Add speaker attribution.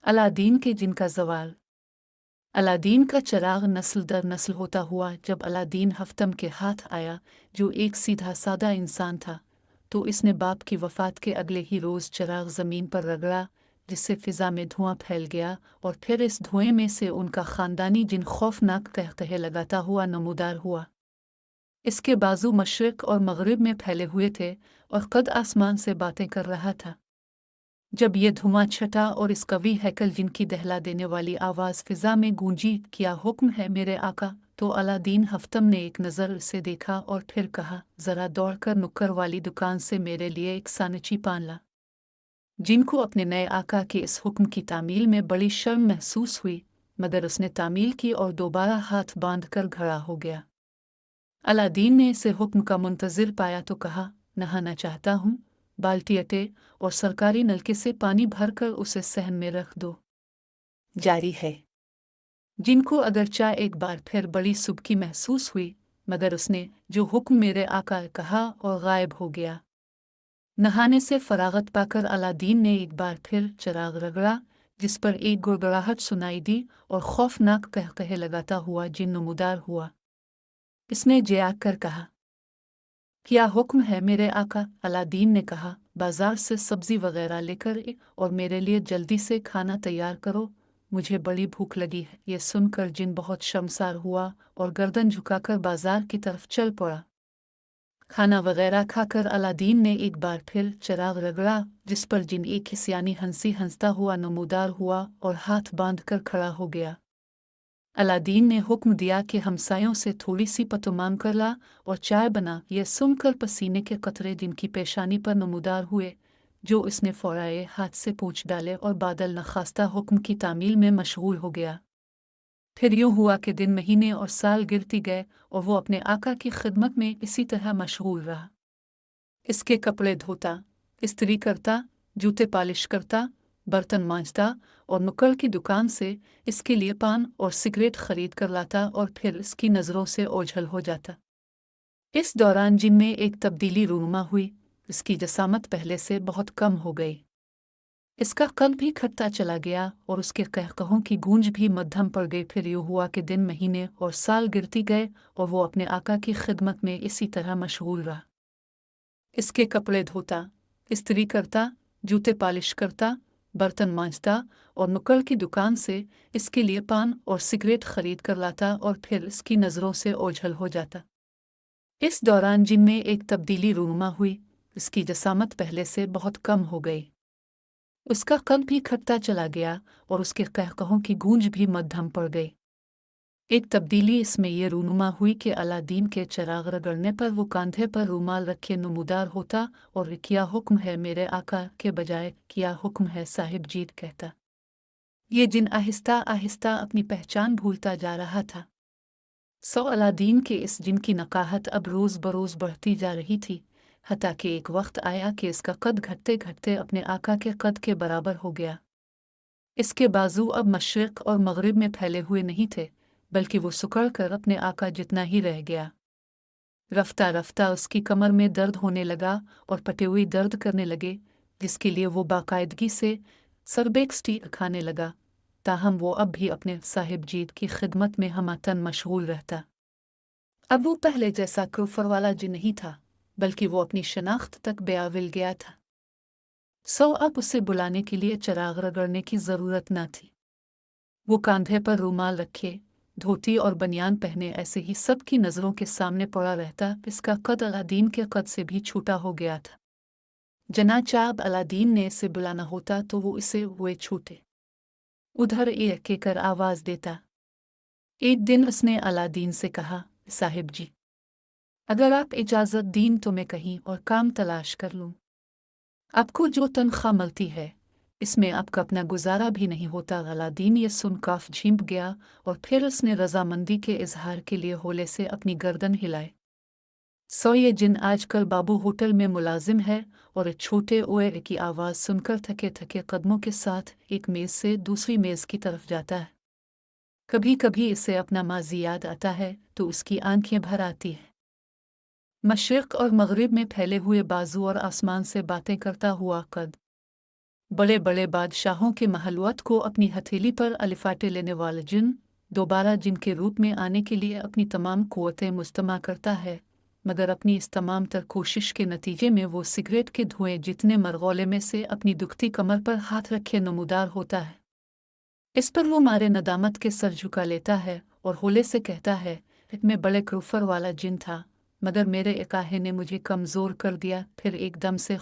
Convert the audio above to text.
Speaker 1: Aladdin के जिन का ज़वाल। Aladdin का चिराग नस्ल दर नस्ल होता हुआ जब अलादीन हफ्तम के हाथ आया, जो एक सीधा सादा इंसान था, तो इसने बाप की वफ़ात के अगले ही रोज़ चिराग ज़मीन पर रगड़ा, जिससे फ़िज़ा में धुआं फैल गया और फिर इस धुएं में से उनका ख़ानदानी जिन खौफनाक तहतहे लगाता हुआ नमूदार हुआ। इसके बाजू मशरिक़ और मग़रिब में फैले हुए थे और कद आसमान से बातें कर रहा था। जब ये धुआं छटा और इस कवि हैकल जिनकी दहला देने वाली आवाज़ फ़िज़ा में गूंजी, क्या हुक्म है मेरे आका, तो अलादीन हफ्तम ने एक नज़र से देखा और फिर कहा, ज़रा दौड़कर नुक्कर वाली दुकान से मेरे लिए एक सानची पान ला। जिनको अपने नए आका के इस हुक्म की तामील में बड़ी शर्म महसूस हुई, मगर उसने तामील की और दोबारा हाथ बांध कर खड़ा हो गया। अलादीन ने इसे हुक्म का मुंतज़िर पाया तो कहा, नहाना चाहता हूँ, बाल्टी अटे और सरकारी नलके से पानी भरकर उसे सहन में रख दो। जारी है। जिनको अगरचा एक बार फिर बड़ी सुबकी महसूस हुई, मगर उसने जो हुक्म मेरे आका कहा और गायब हो गया। नहाने से फरागत पाकर अलादीन ने एक बार फिर चिराग रगड़ा, जिस पर एक गुड़गड़ाहट सुनाई दी और खौफनाक कहकहे लगाता हुआ जिन नमूदार हुआ। इसने जयाक कर कहा, क्या हुक्म है मेरे आका? अलादीन ने कहा, बाजार से सब्जी वगैरह लेकर और मेरे लिए जल्दी से खाना तैयार करो, मुझे बड़ी भूख लगी है। ये सुनकर जिन बहुत शर्मसार हुआ और गर्दन झुकाकर बाजार की तरफ चल पड़ा। खाना वगैरह खाकर अलादीन ने एक बार फिर चिराग रगड़ा, जिस पर जिन एक हिस्यानी हंसी हंसता हुआ नमूदार हुआ और हाथ बांधकर खड़ा हो गया। अलादीन ने हुक्म दिया कि हमसायों से थोड़ी सी पतुमाम कर ला और चाय बना। यह सुनकर पसीने के कतरे जिनकी पेशानी पर नमूदार हुए, जो इसने फौराए हाथ से पोंछ डाले और बादल नखास्ता हुक्म की तामील में मशगूल हो गया। फिर यूं हुआ कि दिन महीने और साल गिरती गए और वो अपने आका की खिदमत में इसी तरह मशगूल रहा। इसके कपड़े धोता, इस्त्री करता, जूते पालिश करता, बर्तन मांजता और नुक्कड़ की दुकान से इसके लिए पान और सिगरेट खरीद कर लाता और फिर इसकी नज़रों से ओझल हो जाता। इस दौरान जिनमें एक तब्दीली रूनुमा हुई, इसकी जसामत पहले से बहुत कम हो गई। इसका कद भी घटता चला गया और उसके कहकहों की गूंज भी मध्यम पड़ गई। फिर यूँ हुआ कि दिन महीने और साल गिरती गए और वो अपने आका की खिदमत में इसी तरह मशगूल रहा। इसके कपड़े धोता, इस्त्री करता, जूते पालिश करता, बर्तन मांजता और नुक्कड़ की दुकान से इसके लिए पान और सिगरेट खरीद कर लाता और फिर इसकी नज़रों से ओझल हो जाता। इस दौरान जिनमें एक तब्दीली रूनुमा हुई, इसकी जसामत पहले से बहुत कम हो गई। उसका कद भी घटता चला गया और उसके कहकहों की गूंज भी मध्यम पड़ गई। एक तब्दीली इसमें यह रूनुमा हुई कि अलादीन के चिराग रगड़ने पर वो कांधे पर रूमाल रखे नमूदार होता और किया हुक्म है मेरे आका के बजाय किया हुक्म है साहिब जीत कहता। ये जिन आहिस्ता आहिस्ता अपनी पहचान भूलता जा रहा था। अलादीन के इस जिन की नकाहत अब रोज़ बरोज़ बढ़ती जा रही थी, हत्ता कि एक वक्त आया कि इसका कद घटते घटते अपने आका के कद के बराबर हो गया। इसके बाजू अब मशरिक़ और मग़रिब में फैले हुए नहीं थे, बल्कि वो सिकुड़ कर अपने आका जितना ही रह गया। रफ्ता रफ्ता उसकी कमर में दर्द होने लगा और पटे हुए दर्द करने लगे, जिसके लिए वो बाकायदगी से सरबेक्सटी खाने लगा। ताहम वो अब भी अपने साहिब जीत की खिदमत में हमातन मशगूल रहता। अब वो पहले जैसा कुफर वाला जिन नहीं था, बल्कि वो अपनी शनाख्त तक बेअविल गया था। अब उसे बुलाने के लिए चिराग रगड़ने की ज़रूरत न थी। वो कांधे पर रूमाल रखे, धोती और बनियान पहने ऐसे ही सबकी नज़रों के सामने पड़ा रहता। इसका कद अलादीन के कद से भी छोटा हो गया था। जनाचाब अलादीन ने इसे बुलाना होता तो वो इसे हुए छूटे उधर ये कहकर आवाज़ देता। एक दिन उसने अलादीन से कहा, साहिब जी, अगर आप इजाज़त दीन तो मैं कहीं और काम तलाश कर लूँ। आपको जो तनख्वाह मिलती है, इसमें आपका अपना गुजारा भी नहीं होता। अलादीन ये सुन काफ झींप गया और फिर उसने रजामंदी के इजहार के लिए होले से अपनी गर्दन हिलाई। ये जिन आजकल बाबू होटल में मुलाजिम है और एक छोटे ओए की आवाज़ सुनकर थके थके कदमों के साथ एक मेज़ से दूसरी मेज़ की तरफ जाता है। कभी कभी इसे अपना माजी याद आता है तो उसकी आंखें भर आती हैं। मशरिक़ और मग़रिब में फैले हुए बाजू और आसमान से बातें करता हुआ कद بڑے بڑے بادشاہوں کے محلوت کو اپنی ہتھیلی پر الفاٹے لینے والا جن دوبارہ جن کے روپ میں آنے کے لیے اپنی تمام قوتیں مجتمع کرتا ہے، مگر اپنی اس تمام تر کوشش کے نتیجے میں وہ سگریٹ کے دھوئیں جتنے مرغولے میں سے اپنی دکھتی کمر پر ہاتھ رکھے نمودار ہوتا ہے۔ اس پر وہ مارے ندامت کے سر جھکا لیتا ہے اور ہولے سے کہتا ہے، میں بڑے کروفر والا جن تھا، مگر میرے اکاہے نے مجھے کمزور کر دیا۔ پھر ایک دم سے